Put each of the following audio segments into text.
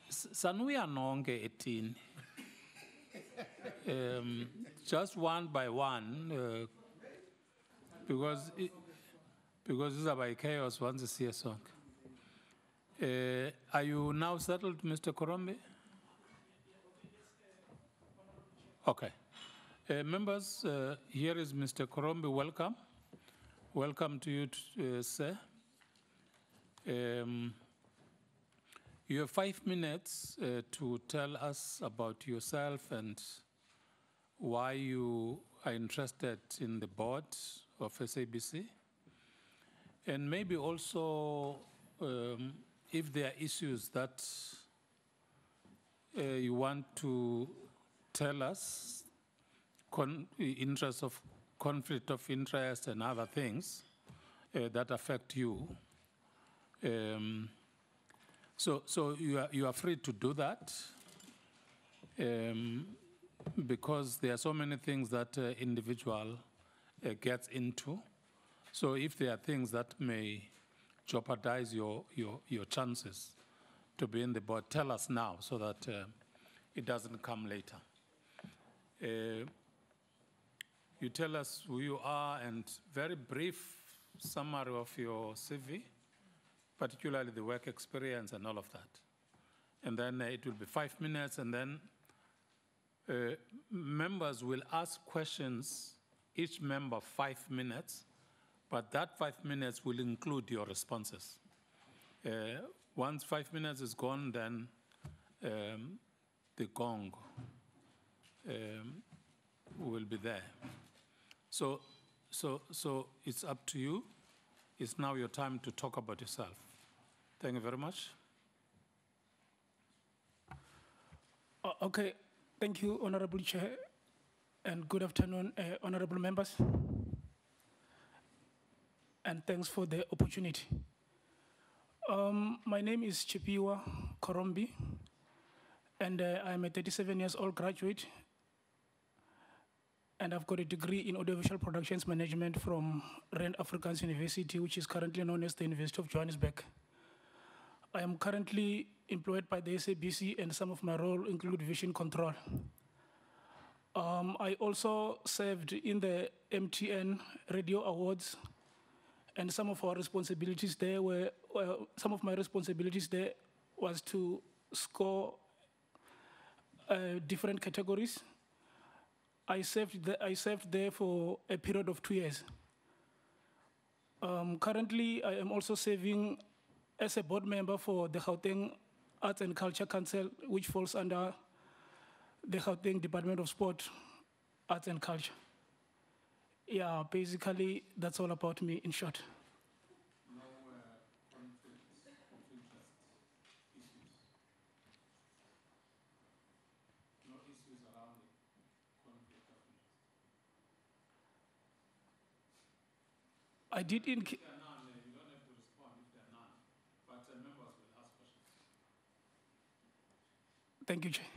Sanuya nonke etini. Just one by one, because these are by chaos once a CS song. Are you now settled, Mr. Khorommbi? Okay. Members, here is Mr. Khorommbi. Welcome. Welcome to you, sir. You have 5 minutes to tell us about yourself and why you are interested in the board of SABC. And maybe also if there are issues that you want to tell us, interest of conflict of interest and other things that affect you. So you are free to do that because there are so many things that individual gets into. So if there are things that may jeopardize your chances to be in the board, tell us now so that it doesn't come later. You tell us who you are and very brief summary of your CV, particularly the work experience and all of that. And then it will be 5 minutes, and then members will ask questions, each member 5 minutes, but that 5 minutes will include your responses. Once 5 minutes is gone, then the gong will be there. So it's up to you. It's now your time to talk about yourself. Thank you very much. Okay, thank you, Honorable Chair, and good afternoon, honorable members. And thanks for the opportunity. My name is Tshifhiwa Khorommbi, and I'm a 37 years old graduate, and I've got a degree in audiovisual productions management from Rand Afrikaans University, which is currently known as the University of Johannesburg. I am currently employed by the SABC, and some of my role include vision control. I also served in the MTN Radio Awards, and some of our responsibilities there were, some of my responsibilities there was to score different categories. I served there for a period of 2 years. Currently, I am also serving as a board member for the Gauteng Arts and Culture Council, which falls under the Gauteng Department of Sport, Arts and Culture. Yeah, basically, that's all about me in short. No conflicts of interest issues? No issues around the conflict of interest? I did in... If there are none, you don't have to respond if there are none, but members will ask questions. Thank you, Chair.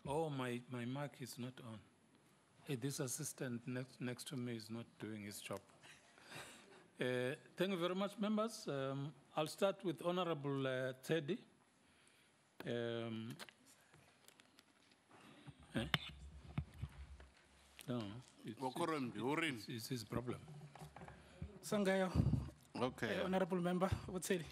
Oh, my mic is not on. Hey, this assistant next to me is not doing his job. Thank you very much, members. I'll start with Honorable Teddy. No, it's his problem. Sangaya. Okay. Honorable member, what's it?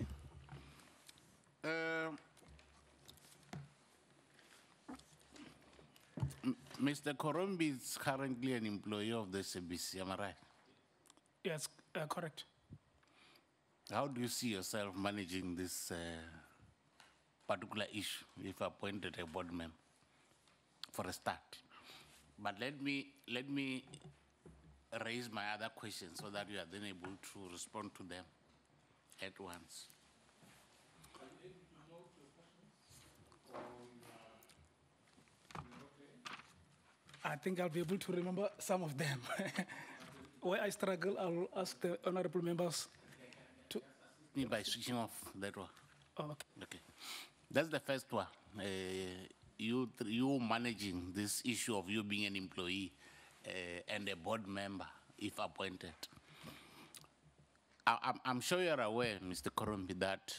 Mr. Khorommbi is currently an employee of the SABC, am I right? Yes, correct. How do you see yourself managing this particular issue if appointed a board member for a start? But let me raise my other questions so that you are then able to respond to them at once. I think I'll be able to remember some of them. Where I struggle, I'll ask the honorable members to... By switching off that one. Oh, okay. Okay. That's the first one. You managing this issue of you being an employee and a board member, if appointed. I'm sure you're aware, Mr. Khorommbi, that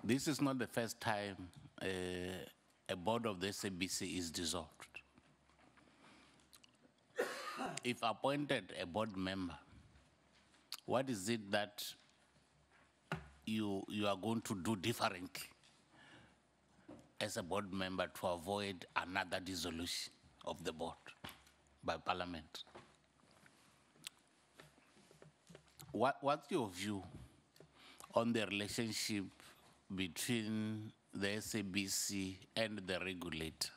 this is not the first time a board of the SABC is dissolved. If appointed a board member, what is it that you are going to do differently as a board member to avoid another dissolution of the board by Parliament? What's your view on the relationship between the SABC and the regulator?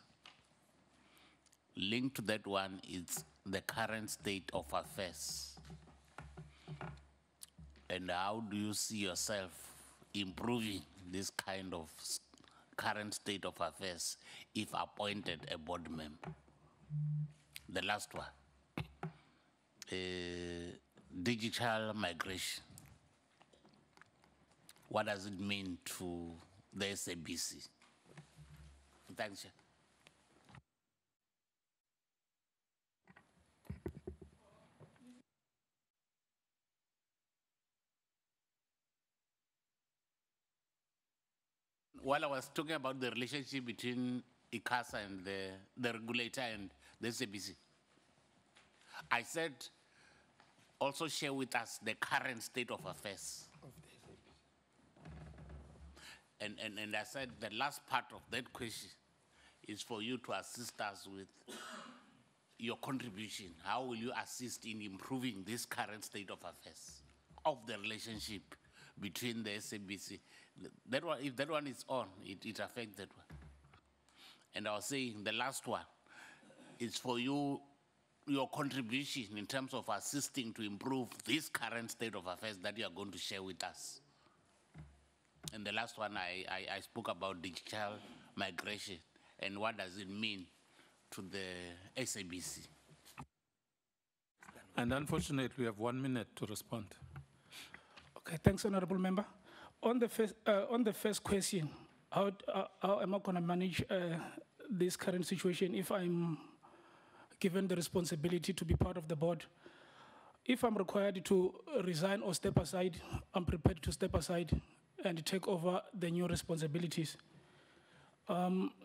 Linked to that one is the current state of affairs. And how do you see yourself improving this kind of current state of affairs if appointed a board member? The last one, digital migration. What does it mean to the SABC? Thanks. While I was talking about the relationship between ICASA and the regulator and the SABC, I said also share with us the current state of affairs. And I said the last part of that question is for you to assist us with your contribution. How will you assist in improving this current state of affairs of the relationship between the SABC? That one, if that one is on, it affects that one. And I was saying the last one is for you, your contribution in terms of assisting to improve this current state of affairs that you are going to share with us. And the last one, I spoke about digital migration and what does it mean to the SABC. And unfortunately, we have 1 minute to respond. Okay, thanks, Honorable Member. On the first question, how am I going to manage this current situation if I'm given the responsibility to be part of the board? If I'm required to resign or step aside, I'm prepared to step aside and take over the new responsibilities.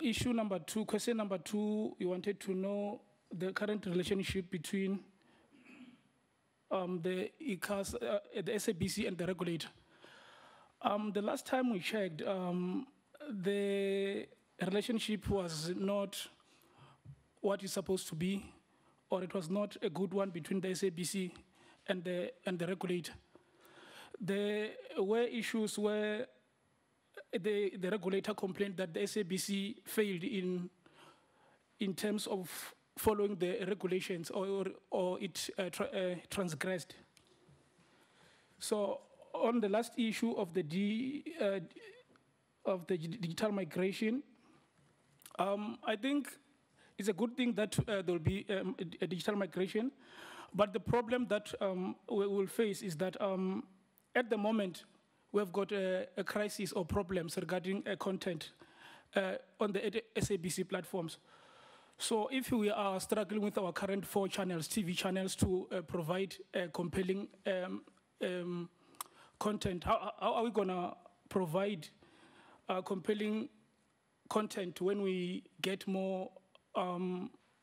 Issue number two, question number two, you wanted to know the current relationship between the ICAS, the SABC and the regulator. The last time we checked, the relationship was not what it's supposed to be, or it was not a good one between the SABC and the regulator. There were issues where the regulator complained that the SABC failed in terms of following the regulations, or it transgressed. So on the last issue of the digital migration, I think it's a good thing that there will be a digital migration, but the problem that we will face is that at the moment, we've got a crisis or problems regarding content on the SABC platforms. So if we are struggling with our current 4 channels, TV channels, to provide compelling content, how are we going to provide compelling content when we get more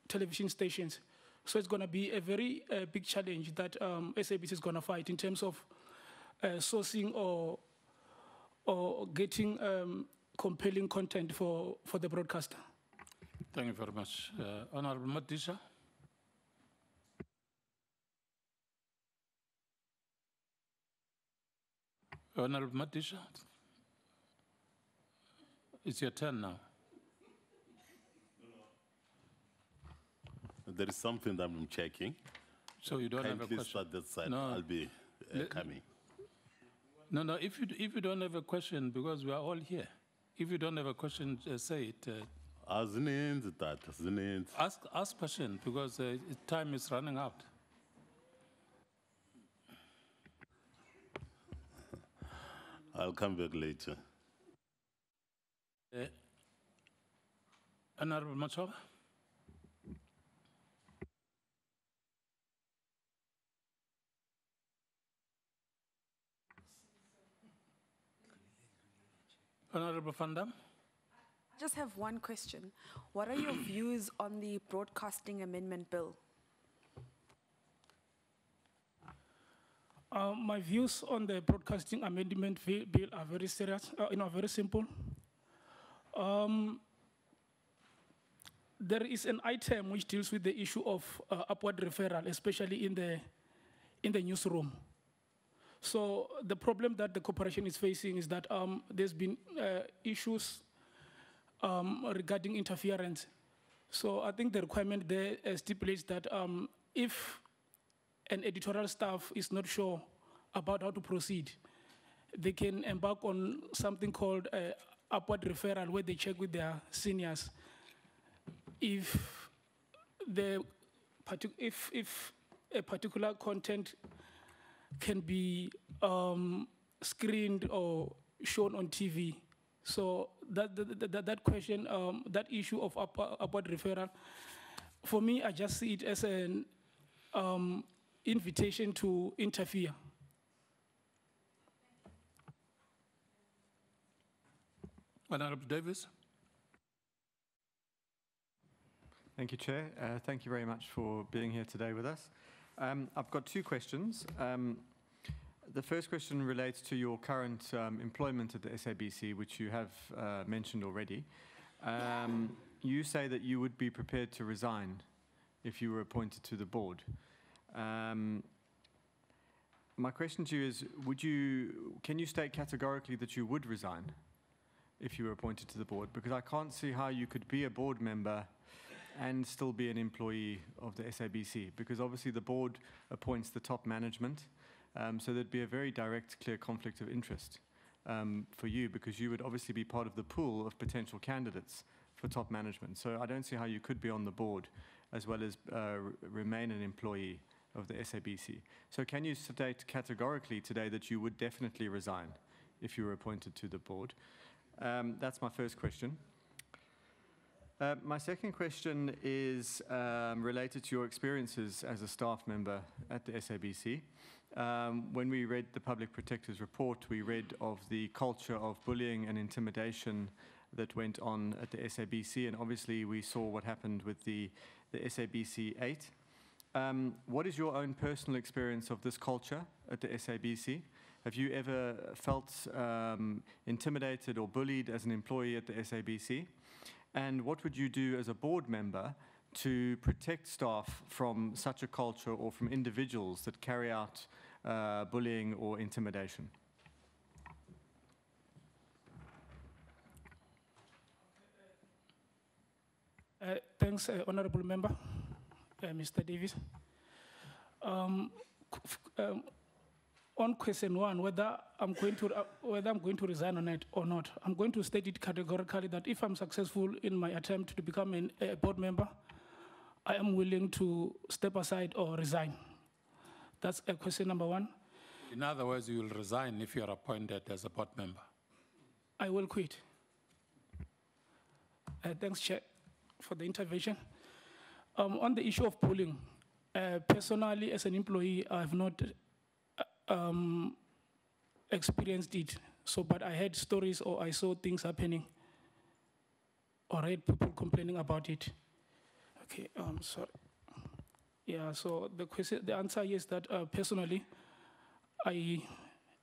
television stations? So it's going to be a very big challenge that SABC is going to fight in terms of sourcing or getting compelling content for the broadcaster. Thank you very much. Honorable Madisha. Honorable Madisha, it's your turn now. There is something that I'm checking. So you don't have a question? Please start that side. No. I'll be coming. No, if you don't have a question, because we are all here. If you don't have a question, say it. Ask question, because time is running out. I'll come back later. Honorable Machoba. Honorable Van Dam? I just have one question. What are your views on the Broadcasting Amendment Bill? My views on the Broadcasting Amendment Bill are very serious, very simple. There is an item which deals with the issue of upward referral, especially in the newsroom. So the problem that the corporation is facing is that there's been issues regarding interference. So I think the requirement there stipulates that if an editorial staff is not sure about how to proceed, they can embark on something called upward referral, where they check with their seniors if a particular content can be screened or shown on TV. So that question, that issue of upward referral, for me, I just see it as an invitation to interfere. Honorable Davis? Thank you, Chair. Thank you very much for being here today with us. I've got two questions. The first question relates to your current employment at the SABC, which you have mentioned already. You say that you would be prepared to resign if you were appointed to the board. My question to you is, can you state categorically that you would resign if you were appointed to the board? Because I can't see how you could be a board member and still be an employee of the SABC, because obviously the board appoints the top management, so there'd be a very direct, clear conflict of interest for you, because you would obviously be part of the pool of potential candidates for top management. So I don't see how you could be on the board as well as remain an employee of the SABC. So can you state categorically today that you would definitely resign if you were appointed to the board? That's my first question. My second question is related to your experiences as a staff member at the SABC. When we read the Public Protector's report, we read of the culture of bullying and intimidation that went on at the SABC, and obviously we saw what happened with the SABC 8. What is your own personal experience of this culture at the SABC? Have you ever felt intimidated or bullied as an employee at the SABC? And what would you do as a board member to protect staff from such a culture or from individuals that carry out bullying or intimidation? Thanks, Honorable Member, Mr. Davis. On question one, whether I'm going to resign or not, I'm going to state it categorically that if I'm successful in my attempt to become a board member, I am willing to step aside or resign. That's question number one. In other words, you will resign if you are appointed as a board member. I will quit. Thanks, Chair, for the intervention. On the issue of bullying, personally, as an employee, I have not experienced it. So, but I heard stories or I saw things happening or read people complaining about it. Okay, sorry. Yeah, so the answer is that personally, I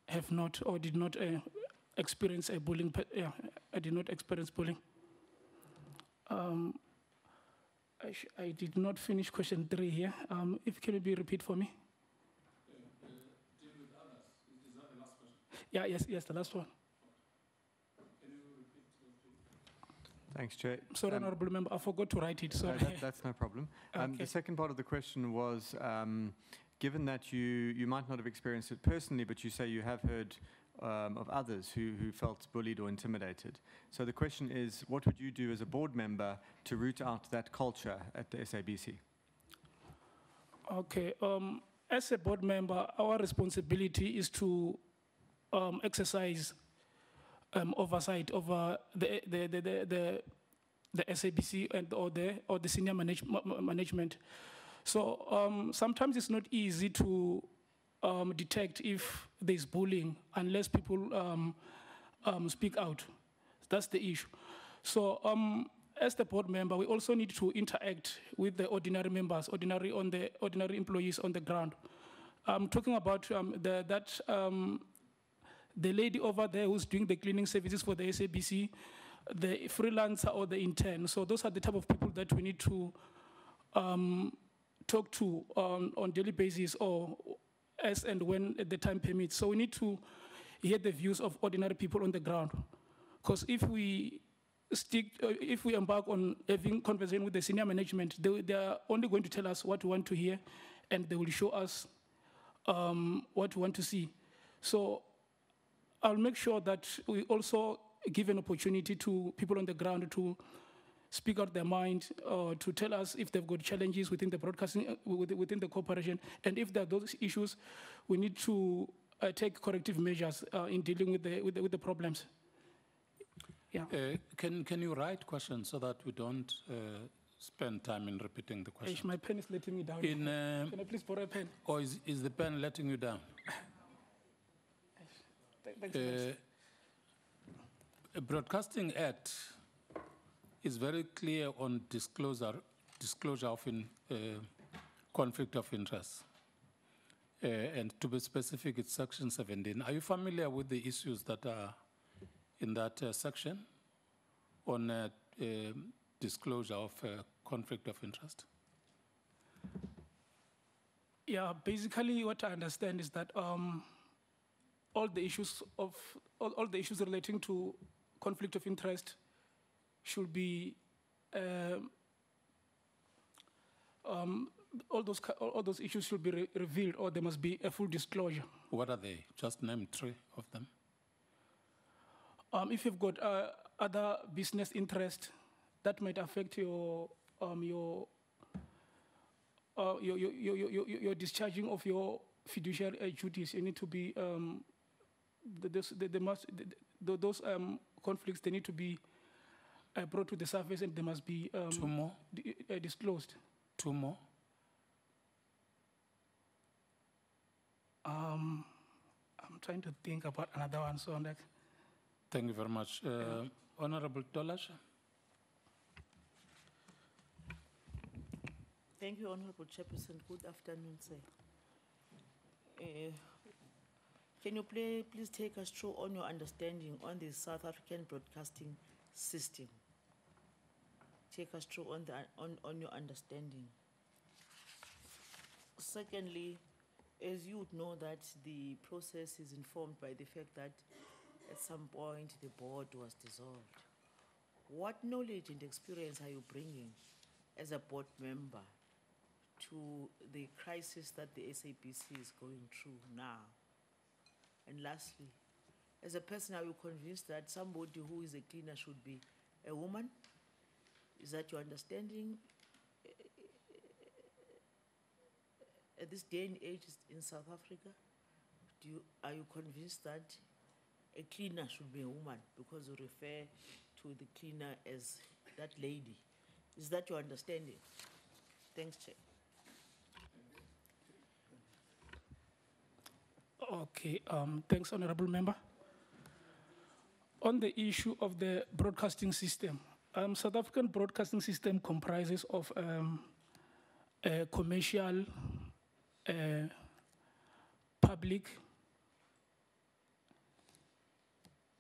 have not or did not experience a bullying. I did not experience bullying. I did not finish question 3 here. If can it be repeat for me? Deal with others. Is that the last question? Yeah, yes, the last one. Can you repeat? Thanks, Chair. Sorry, Honourable Member, I forgot to write it. Sorry. That's no problem. Okay. The second part of the question was, given that you might not have experienced it personally, but you say you have heard of others who felt bullied or intimidated. So the question is, what would you do as a board member to root out that culture at the SABC? Okay, as a board member, our responsibility is to exercise oversight over the SABC and or the senior management. So sometimes it's not easy to detect if there's bullying unless people speak out. That's the issue. So as the board member, we also need to interact with the ordinary members, ordinary employees on the ground. I'm talking about the lady over there who's doing the cleaning services for the SABC, the freelancer or the intern. So those are the type of people that we need to talk to on daily basis or as and when the time permits. So we need to hear the views of ordinary people on the ground. Because if we embark on having conversation with the senior management, they are only going to tell us what we want to hear, and they will show us what we want to see. So I'll make sure that we also give an opportunity to people on the ground to speak out their mind, to tell us if they've got challenges within the broadcasting, within the corporation, and if there are those issues, we need to take corrective measures in dealing with the problems. Yeah. Can you write questions so that we don't spend time in repeating the question? My pen is letting me down. Can I please borrow a pen? Or is the pen letting you down? Thanks so much. A Broadcasting Act is very clear on disclosure of conflict of interest. And to be specific, it's Section 17. Are you familiar with the issues that are in that section on disclosure of conflict of interest? Yeah, basically what I understand is that all the issues relating to conflict of interest should be all those issues should be revealed, or there must be a full disclosure. What are they? Just name 3 of them. If you've got other business interest that might affect your discharging of your fiduciary duties, you need to be those conflicts. They need to be brought to the surface, and they must be 2 more. Disclosed. 2 more. I'm trying to think about another one. So I'm like. Thank you very much. Honorable Dolash. Thank you, Honorable Chairperson. Good afternoon, sir. Can you please take us through on your understanding on the South African broadcasting system? Take us through on your understanding. Secondly, as you would know that the process is informed by the fact that at some point the board was dissolved. What knowledge and experience are you bringing as a board member to the crisis that the SABC is going through now? And lastly, as a person, are you convinced that somebody who is a cleaner should be a woman? Is that your understanding? At this day and age in South Africa, are you convinced that a cleaner should be a woman because you refer to the cleaner as that lady? Is that your understanding? Thanks, Chair. Okay, thanks, Honorable Member. On the issue of the broadcasting system, South African broadcasting system comprises of a commercial, public.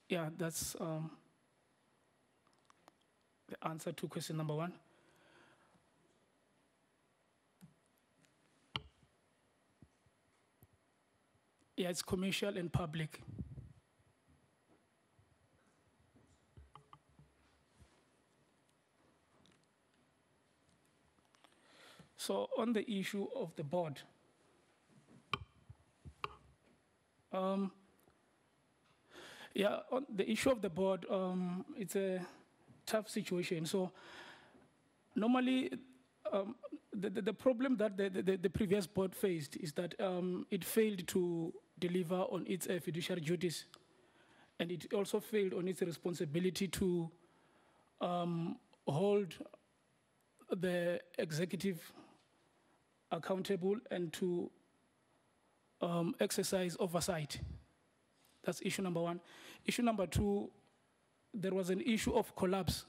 Yeah, that's the answer to question number 1. Yeah, it's commercial and public. So on the issue of the board, yeah, on the issue of the board, it's a tough situation. So normally, the problem that the previous board faced is that it failed to deliver on its fiduciary duties, and it also failed on its responsibility to hold the executive accountable and to exercise oversight. That's issue number 1. Issue number 2, there was an issue of collapse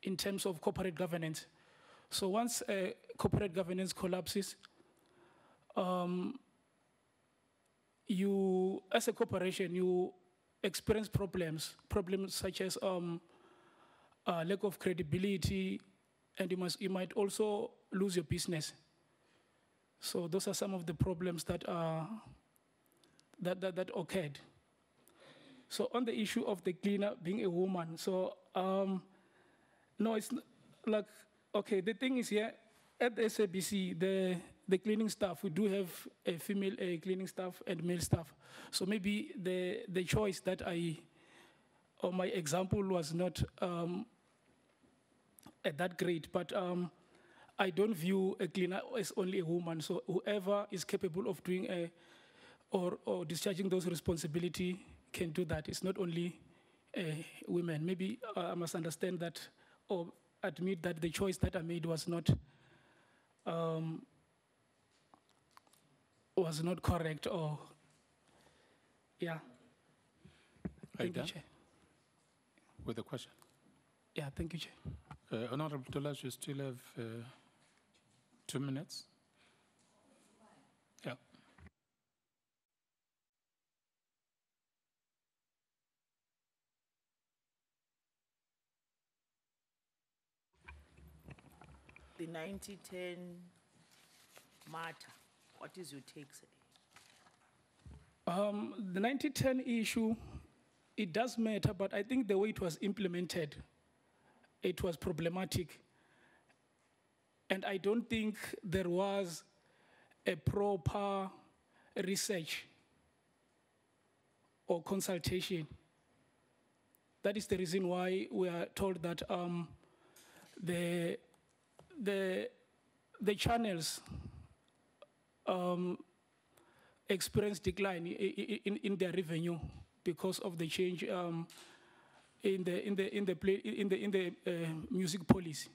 in terms of corporate governance. So once corporate governance collapses, you, as a corporation, you experience problems such as lack of credibility, and you might also lose your business. So those are some of the problems that that occurred. So on the issue of the cleaner being a woman, so no, it's like, okay, the thing is here, at the SABC, the cleaning staff, we do have a female cleaning staff and male staff. So maybe the choice that or my example was not that great, but I don't view a cleaner as only a woman. So whoever is capable of doing or discharging those responsibilities can do that. It's not only women. Maybe I must understand that or admit that the choice that I made was not correct, or yeah. Thank you, Chair. With a question. Yeah, thank you, Chair. Honorable Tolas, you still have 2 minutes. Yeah. The 90-10 matter, what is your take, sir? The 90-10 issue, it does matter, but I think the way it was implemented, it was problematic. And I don't think there was a proper research or consultation. That is the reason why we are told that the channels experience decline in their revenue because of the change in the music policy.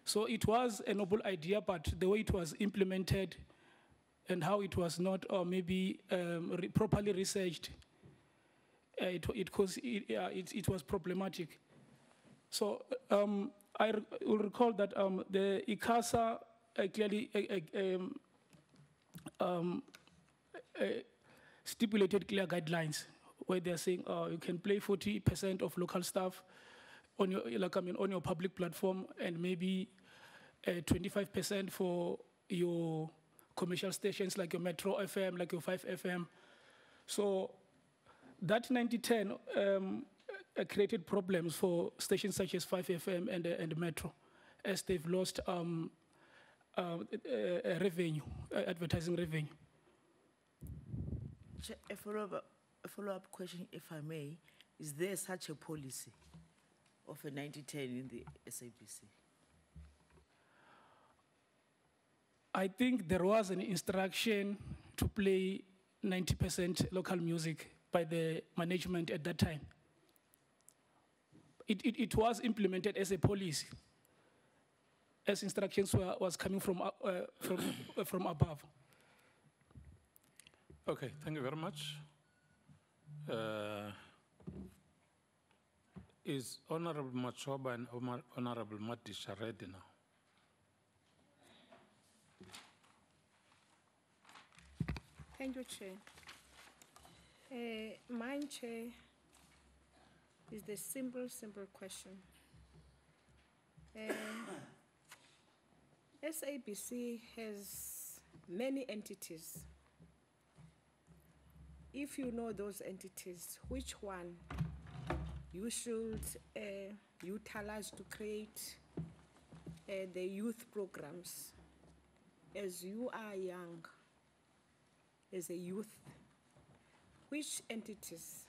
So it was a noble idea, but the way it was implemented and how it was not maybe properly researched, it was problematic. So I will recall that the ICASA clearly stipulated clear guidelines where they're saying you can play 40% of local stuff on your, on your public platform, and maybe 25% for your commercial stations like your Metro FM, like your 5FM. So that 90-10 created problems for stations such as 5FM and Metro, as they've lost revenue, advertising revenue. A follow-up question, if I may. Is there such a policy of a 90-10 in the SABC? I think there was an instruction to play 90% local music by the management at that time. It was implemented as a policy, as instructions was coming from above. Okay, thank you very much. Is Honorable Machoba and Honorable Madisha ready now? Thank you, Chair. Mine, Chair, is the simple question. SABC has many entities. If you know those entities, which one you should utilize to create the youth programs? As you are young, as a youth, which entities?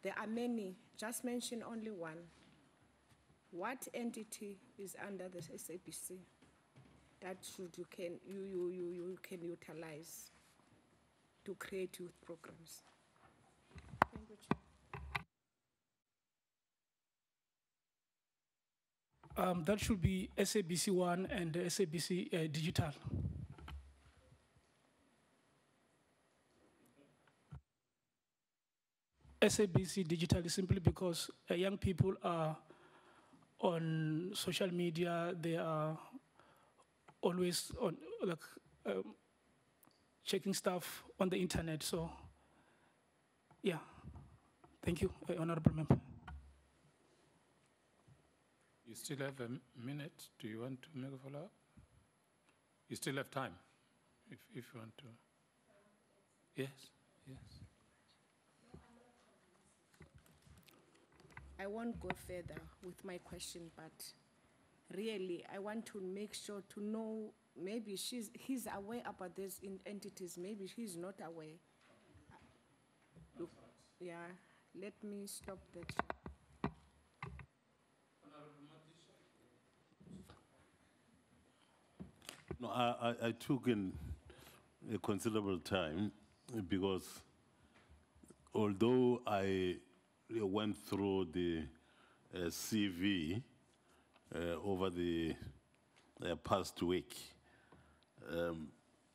There are many, just mention only one. What entity is under the SABC that you can utilize to create youth programs? Thank you, Chair. That should be SABC One and SABC Digital. SABC digitally simply because young people are on social media. They are always on checking stuff on the internet. So, yeah. Thank you, Honorable Member. You still have a minute. Do you want to make a follow-up? You still have time, if you want to. Yes, yes. I won't go further with my question, but really, I want to make sure to know, maybe he's aware about these entities, maybe he's not aware. Look, yeah, let me stop that. No, I took in a considerable time because although I went through the CV over the past week,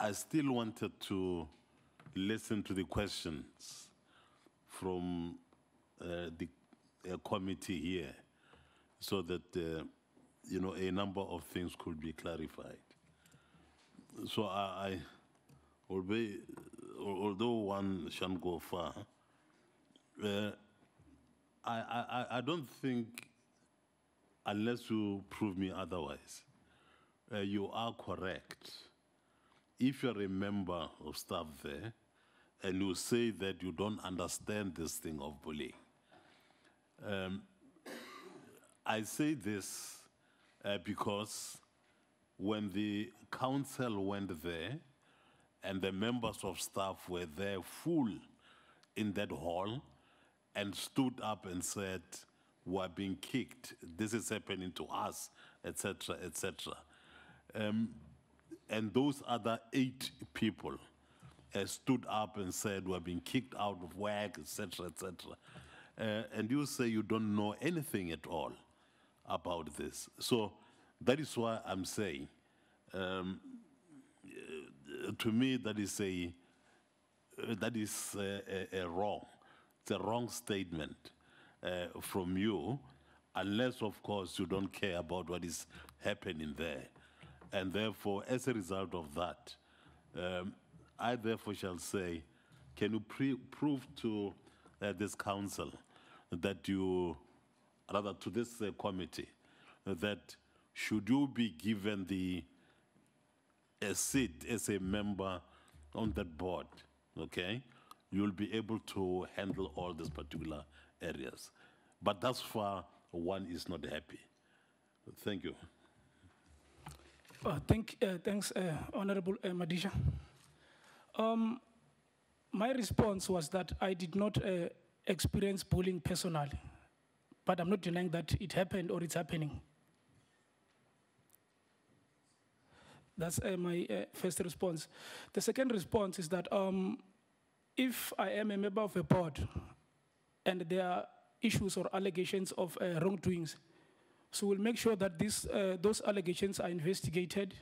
I still wanted to listen to the questions from the committee here so that, you know, a number of things could be clarified. So although one shan't go far, I don't think, unless you prove me otherwise, you are correct. If you're a member of staff there and you say that you don't understand this thing of bullying, I say this because when the council went there and the members of staff were there full in that hall and stood up and said, we're being kicked, this is happening to us, etc., etc. And those other 8 people stood up and said, we're being kicked out of work, etc., etc. And you say you don't know anything at all about this. So that is why I'm saying, to me, that is a wrong. It's a wrong statement from you, unless, of course, you don't care about what is happening there. And therefore, as a result of that, I therefore shall say, can you prove to this council that you, rather to this committee, that should you be given a seat as a member on that board, okay, you'll be able to handle all these particular areas. But thus far, one is not happy. Thank you. Thanks, Honorable Madisha. My response was that I did not experience bullying personally, but I'm not denying that it happened or it's happening. That's my first response. The second response is that if I am a member of a board and there are issues or allegations of wrongdoings, so we'll make sure that those allegations are investigated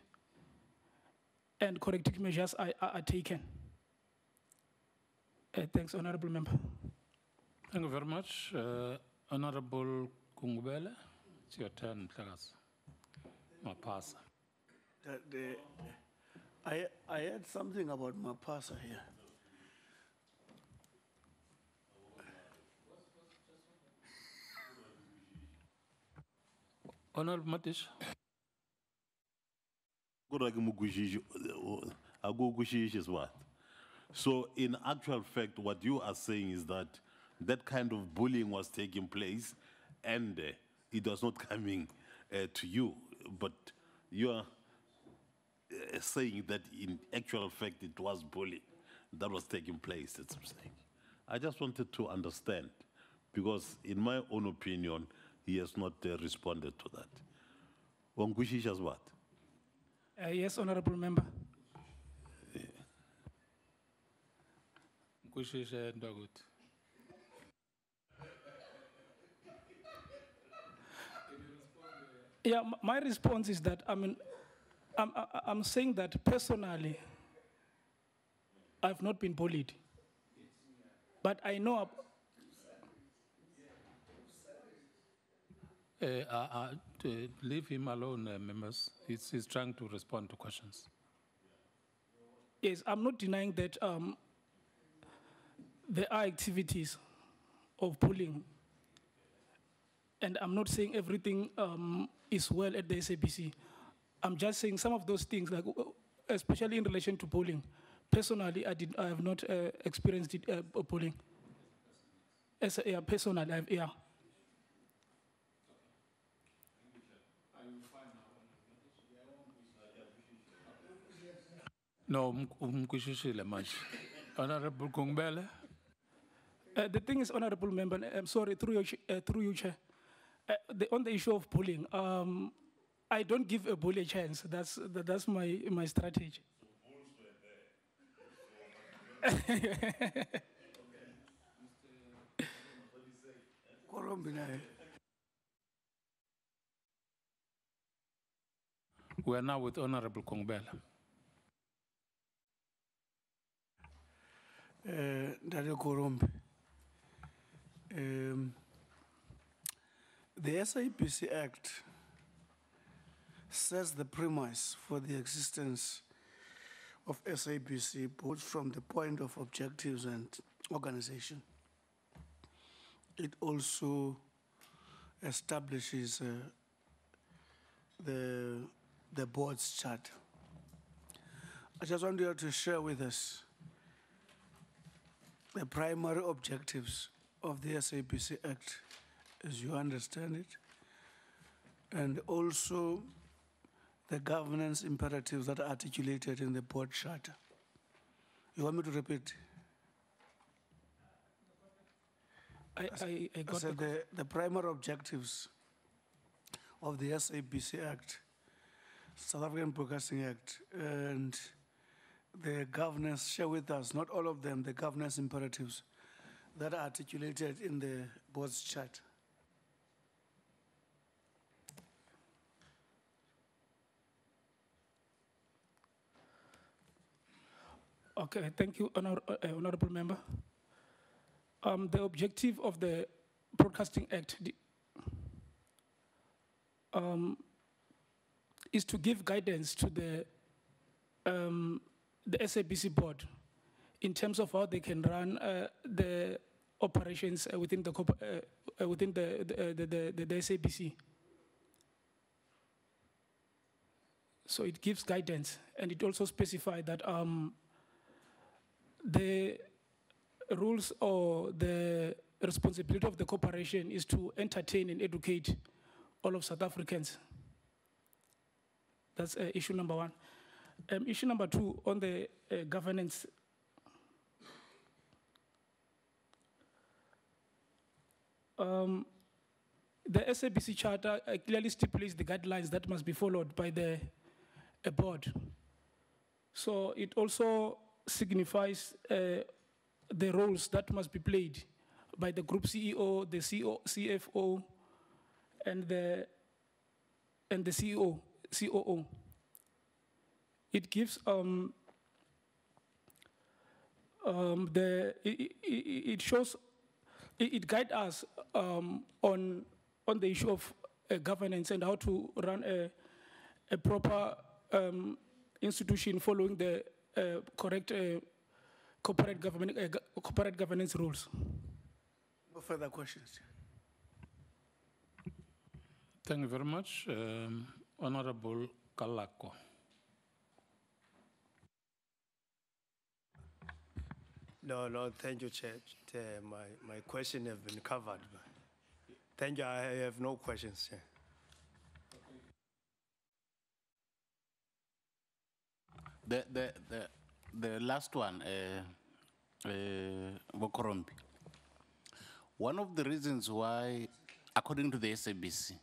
and corrective measures are taken. Thanks, Honorable Member. Thank you very much. Honorable Kungubele, it's your turn, Klaas. Mapasa. I heard something about Mapasa here. Honorable Matish. Is what? So in actual fact, what you are saying is that that kind of bullying was taking place and it was not coming to you, but you are saying that in actual fact it was bullying that was taking place, that's what I'm saying. I just wanted to understand, because in my own opinion, he has not responded to that. Wangushisha's what? Yes, Honorable Member. Ngushisha Ndogut. Yeah, my response is that, I'm saying that personally, I've not been bullied. But I know, Leave him alone, members. He's trying to respond to questions. Yes, I'm not denying that there are activities of polling, and I'm not saying everything is well at the SABC. I'm just saying some of those things, like especially in relation to polling. Personally, I have not experienced it, polling. Personally, yeah. No, umkushishile manje. Honorable Khorommbi. The thing is, Honorable Member, I'm sorry, through you, Chair. On the issue of polling, I don't give a bull a chance. That's my strategy. Khorommbi naye. We are now with Honorable Khorommbi. Ndale Khorommbi. The SABC Act sets the premise for the existence of SABC, both from the point of objectives and organization. It also establishes the board's charter. I just want you to share with us the primary objectives of the SABC Act as you understand it, and also the governance imperatives that are articulated in the board charter. You want me to repeat? I got said the primary objectives of the SABC Act, South African Broadcasting Act, and the governance, share with us, not all of them, the governance imperatives that are articulated in the board's chart. Okay, thank you, Honorable Member. The objective of the Broadcasting Act is to give guidance to the SABC board in terms of how they can run the operations within the SABC. So it gives guidance, and it also specifies that the rules or the responsibility of the corporation is to entertain and educate all of South Africans. That's issue number one. Issue number two, on the governance. The SABC Charter clearly stipulates the guidelines that must be followed by the board. So it also signifies the roles that must be played by the group CEO, the CFO, and the COO. It gives it guides us on the issue of governance and how to run a proper institution following the correct corporate governance rules. No further questions. Thank you very much. Honorable Kalako. No, thank you, Chair. My question has been covered. Thank you, I have no questions, Chair. The last one, Khorommbi. One of the reasons why, according to the SABC,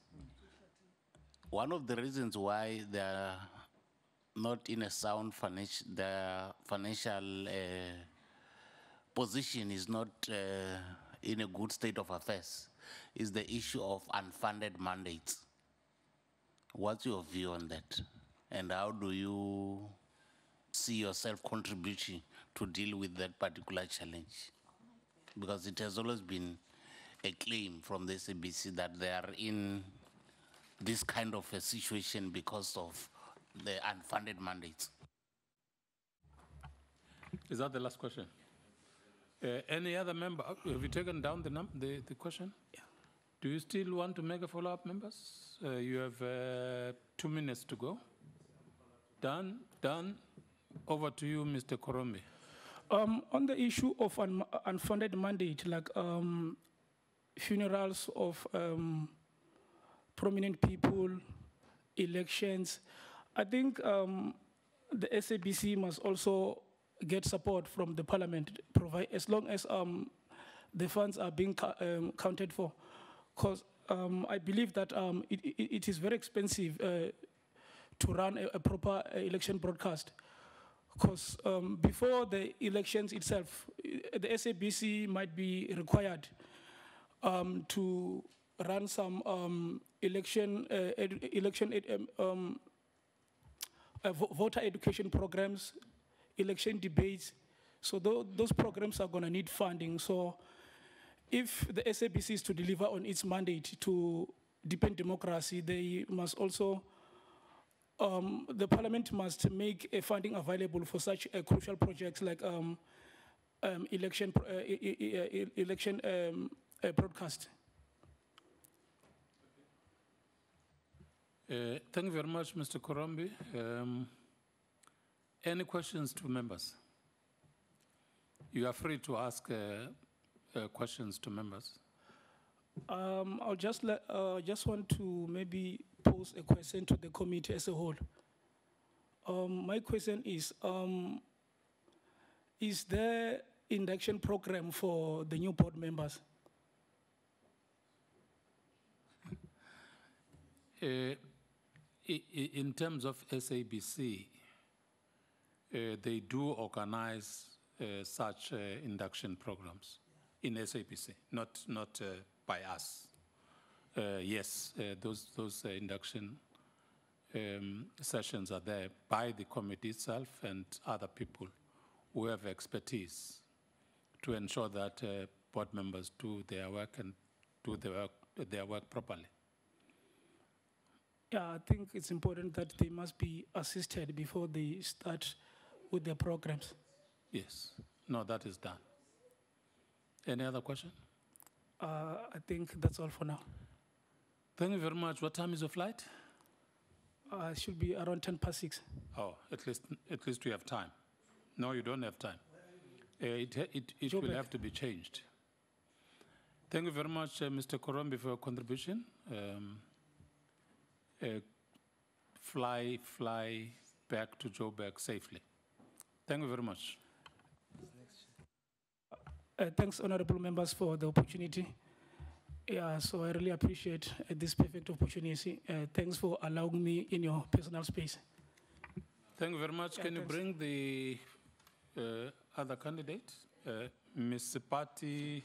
one of the reasons why they are not in a sound financial position is not in a good state of affairs is the issue of unfunded mandates. What's your view on that? And how do you see yourself contributing to deal with that particular challenge? Because it has always been a claim from the SABC that they are in this kind of a situation because of the unfunded mandates. Is that the last question? Any other member? Have you taken down the question? Yeah. Do you still want to make a follow-up, members? You have 2 minutes to go. Done. Over to you, Mr. Khorommbi. On the issue of unfunded mandate, like funerals of prominent people, elections, I think the SABC must also get support from the parliament, as long as the funds are being counted for. Because I believe that it is very expensive to run a proper election broadcast. Because before the elections itself, the SABC might be required to run some voter education programs, election debates. So those programs are going to need funding. So if the SABC is to deliver on its mandate to deepen democracy, they must also, the parliament must make a funding available for such crucial projects like election broadcast. Thank you very much, Mr. Khorommbi. Any questions to members? You are free to ask questions to members. I'll just want to maybe pose a question to the committee as a whole. My question is there induction program for the new board members? In terms of SABC, they do organize such induction programs in SABC, not by us. Yes, those induction sessions are there by the committee itself and other people who have expertise to ensure that board members do their work and do their work properly. Yeah, I think it's important that they must be assisted before they start with their programs. Yes. No, that is done. Any other question? I think that's all for now. Thank you very much. What time is your flight? It should be around 6:10. Oh, at least we have time. No, you don't have time. It will have to be changed. Thank you very much, Mr. Khorommbi, for your contribution. Fly back to Joburg safely. Thank you very much. Thanks, honorable members, for the opportunity. Yeah, so I really appreciate this perfect opportunity. Thanks for allowing me in your personal space. Thank you very much. Can you bring the other candidate, Ms. Sipati?